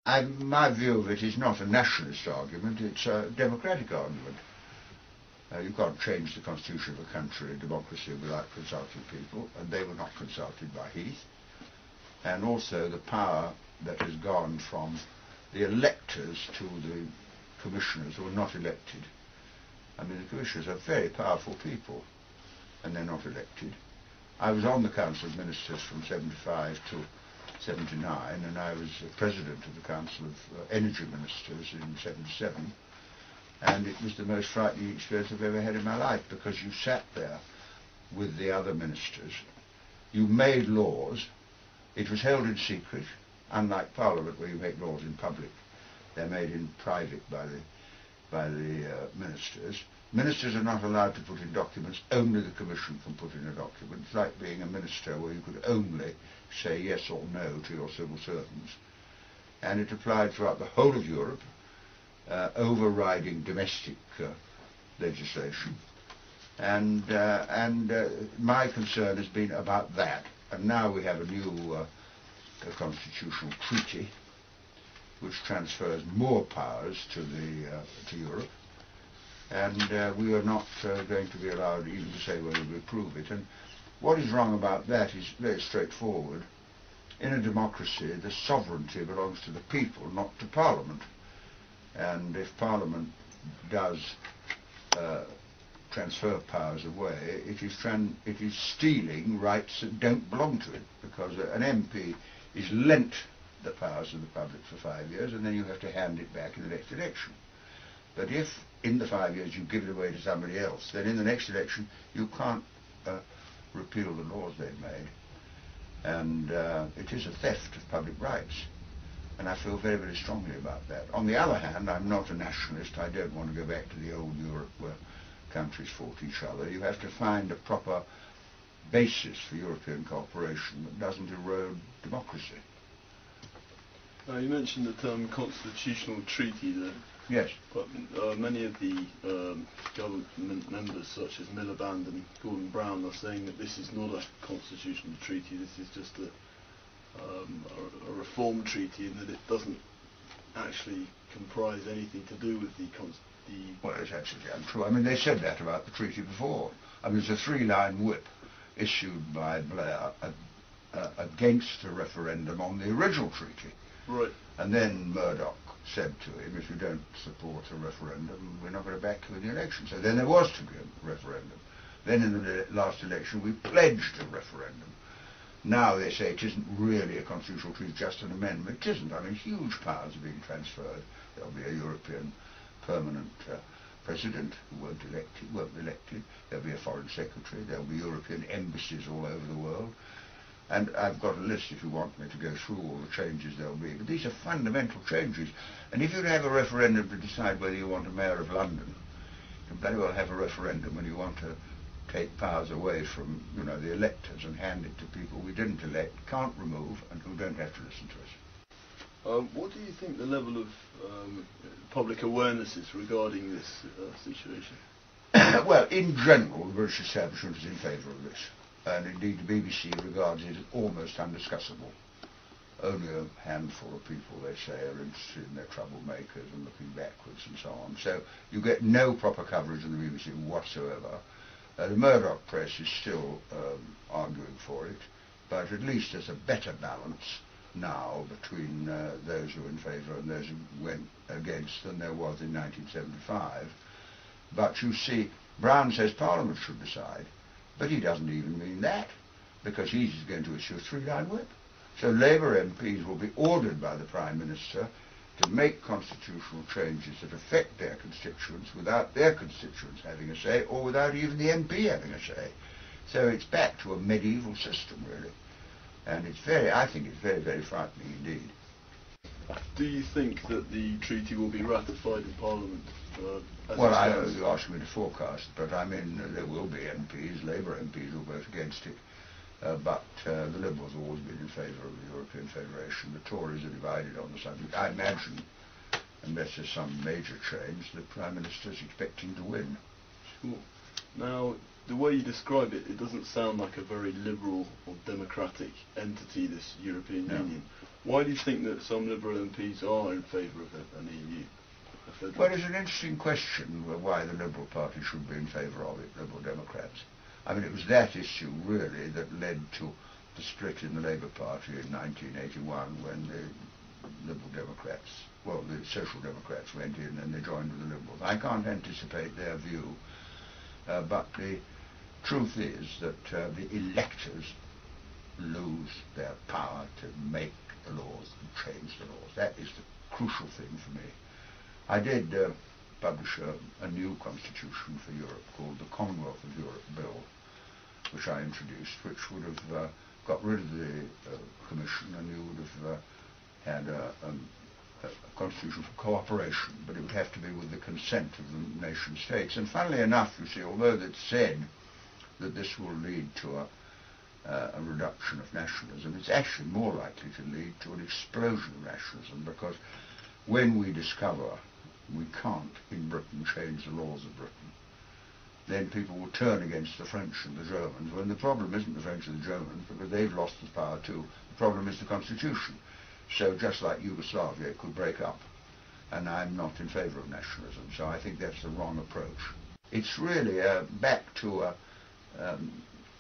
My view of it is not a nationalist argument, it's a democratic argument. You can't change the constitution of a country, a democracy, without consulting people, and they were not consulted by Heath. And also the power that has gone from the electors to the commissioners who are not elected. I mean, the commissioners are very powerful people, and they're not elected. I was on the Council of Ministers from 75 to 79, and I was president of the Council of Energy Ministers in 77, and it was the most frightening experience I've ever had in my life, because you sat there with the other ministers, you made laws, it was held in secret, unlike Parliament where you make laws in public. They're made in private by the ministers. Ministers are not allowed to put in documents, only the Commission can put in a document. It's like being a minister where you could only say yes or no to your civil servants. And it applied throughout the whole of Europe, overriding domestic legislation. And my concern has been about that. And now we have a new constitutional treaty which transfers more powers to Europe. And we are not going to be allowed even to say whether we approve it. And what is wrong about that is very straightforward. In a democracy, the sovereignty belongs to the people, not to Parliament. And if Parliament does transfer powers away, it is stealing rights that don't belong to it, because an MP is lent the powers of the public for 5 years, and then you have to hand it back in the next election. But if in the 5 years you give it away to somebody else, then in the next election you can't repeal the laws they've made. And it is a theft of public rights. And I feel very, very strongly about that. On the other hand, I'm not a nationalist. I don't want to go back to the old Europe where countries fought each other. You have to find a proper basis for European cooperation that doesn't erode democracy. You mentioned the term constitutional treaty there. Yes. But many of the government members, such as Miliband and Gordon Brown, are saying that this is not a constitutional treaty, this is just a reform treaty, and that it doesn't actually comprise anything to do with the Well, it's absolutely untrue. I mean, they said that about the treaty before. I mean, there's a 3-line whip issued by Blair against a referendum on the original treaty. Right. And then Murdoch said to him, if you don't support a referendum, we're not going to back you in the election. So then there was to be a referendum. Then in the last election, we pledged a referendum. Now they say it isn't really a constitutional treaty, just an amendment. It isn't. I mean, huge powers are being transferred. There'll be a European permanent president who won't be elected. There'll be a foreign secretary. There'll be European embassies all over the world. And I've got a list if you want me to go through all the changes there'll be. But these are fundamental changes. And if you have a referendum to decide whether you want a mayor of London, you can very well have a referendum when you want to take powers away from, the electors and hand it to people we didn't elect, can't remove, and who don't have to listen to us. What do you think the level of public awareness is regarding this situation? Well, in general, the British establishment is in favour of this. And indeed the BBC regards it as almost undiscussable. Only a handful of people, they say, are interested in their troublemakers and looking backwards and so on. So you get no proper coverage in the BBC whatsoever. The Murdoch press is still arguing for it, but at least there's a better balance now between those who are in favour and those who went against than there was in 1975. But you see, Brown says Parliament should decide. But he doesn't even mean that, because he's going to issue a 3-line whip. So Labour MPs will be ordered by the Prime Minister to make constitutional changes that affect their constituents without their constituents having a say, or without even the MP having a say. So it's back to a medieval system, really. And I think it's very, very frightening indeed. Do you think that the treaty will be ratified in Parliament? Well, I know you're asking me to forecast, but I mean, there will be MPs, Labour MPs will vote against it. But the Liberals have always been in favour of the European Federation. The Tories are divided on the subject. I imagine, unless there's some major change, the Prime Minister's expecting to win. Sure. Now, the way you describe it, it doesn't sound like a very liberal or democratic entity, this European Union. Why do you think that some Liberal MPs are in favour of an EU? Well, it's an interesting question why the Liberal Party should be in favour of it, Liberal Democrats. I mean, it was that issue, really, that led to the split in the Labour Party in 1981 when the Liberal Democrats, well, the Social Democrats went in and they joined with the Liberals. I can't anticipate their view, but the truth is that the electors lose their power to make the laws and change the laws. That is the crucial thing for me. I did publish a new constitution for Europe called the Commonwealth of Europe Bill, which I introduced, which would have got rid of the Commission, and you would have had a constitution for cooperation, but it would have to be with the consent of the nation states. And funnily enough, you see, although it's said that this will lead to a reduction of nationalism, it's actually more likely to lead to an explosion of nationalism, because when we discover we can't in Britain change the laws of Britain, then people will turn against the French and the Germans, when the problem isn't the French and the Germans, because they've lost the power too. The problem is the constitution. So just like Yugoslavia, it could break up. And I'm not in favour of nationalism, so I think that's the wrong approach. It's really back to a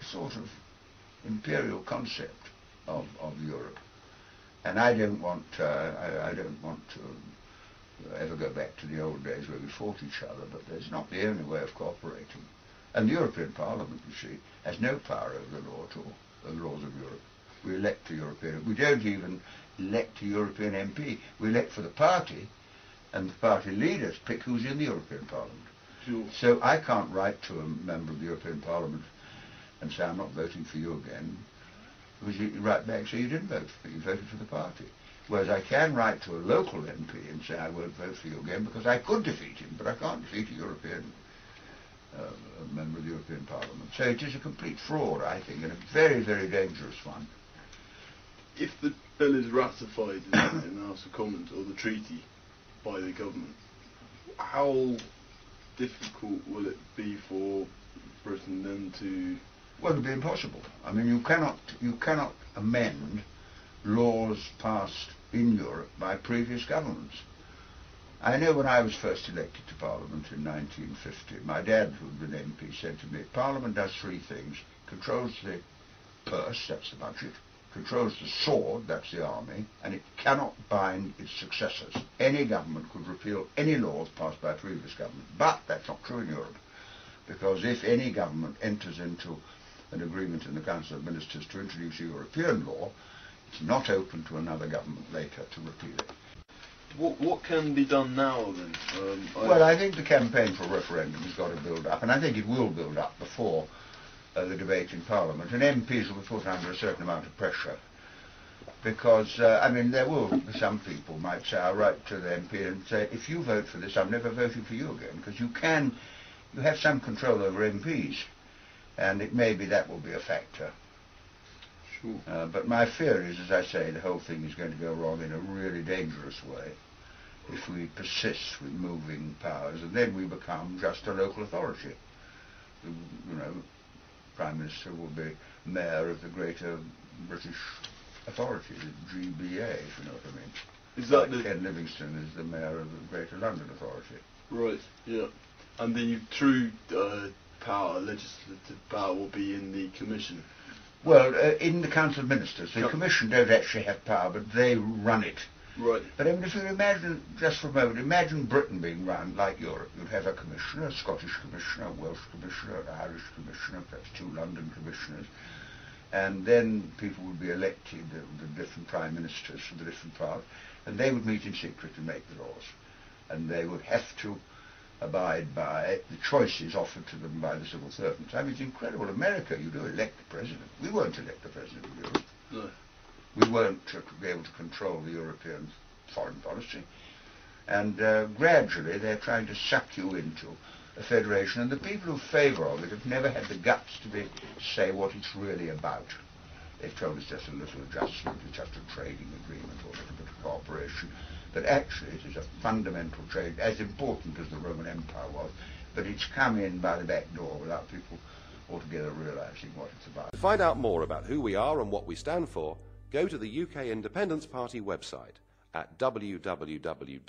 sort of imperial concept of Europe. And I don't want to ever go back to the old days where we fought each other, but that's not the only way of cooperating. And the European Parliament, you see, has no power over the law at all, the laws of Europe. We elect a European. We don't even elect a European MP. We elect for the party, and the party leaders pick who's in the European Parliament. Sure. So I can't write to a member of the European Parliament and say, I'm not voting for you again, because you write back, say you didn't vote for me, you voted for the party. Whereas I can write to a local MP and say I won't vote for you again because I could defeat him, but I can't defeat a European member of the European Parliament. So it is a complete fraud, I think, and a very, very dangerous one. If the bill is ratified in the House of Commons, or the treaty, by the government, how difficult will it be for Britain then to... Well, it'll be impossible. I mean, you cannot amend laws passed in Europe by previous governments. I know when I was first elected to Parliament in 1950, my dad, who had been MP, said to me, Parliament does three things: controls the purse, that's the budget, controls the sword, that's the army, and it cannot bind its successors. Any government could repeal any laws passed by a previous government, but that's not true in Europe, because if any government enters into an agreement in the Council of Ministers to introduce a European law, it's not open to another government later to repeal it. What can be done now then? Well, I think the campaign for a referendum has got to build up, and I think it will build up before the debate in Parliament, and MPs will be put under a certain amount of pressure, because, I mean, there will be some people might say, I'll write to the MP and say, if you vote for this, I'm never voting for you again, because you have some control over MPs, and it may be that will be a factor. Sure. But my fear is, as I say, the whole thing is going to go wrong in a really dangerous way if we persist with moving powers, and then we become just a local authority. You know, Prime Minister will be mayor of the Greater British Authority, the GBA, if you know what I mean. Is that like Ken Livingstone is the mayor of the Greater London Authority. Right, yeah. And the true power, legislative power, will be in the Commission. Well, in the Council of Ministers, the Commission don't actually have power, but they run it. Right. But I mean, if you imagine, just for a moment, imagine Britain being run like Europe. You'd have a commissioner, a Scottish commissioner, a Welsh commissioner, an Irish commissioner, perhaps two London commissioners, and then people would be elected, the different prime ministers from the different parts, and they would meet in secret and make the laws. And they would have to abide by the choices offered to them by the civil servants. I mean, it's incredible. America, you do elect the president. We won't elect the president of Europe. No. We weren't be able to control the European foreign policy. And gradually they're trying to suck you into a federation. And the people who favour of it have never had the guts to say what it's really about. They've told us just a little adjustment, it's just a trading agreement or a little bit of cooperation. But actually it is a fundamental change, as important as the Roman Empire was. But it's come in by the back door without people altogether realising what it's about. To find out more about who we are and what we stand for, go to the UK Independence Party website at www.ukip.org.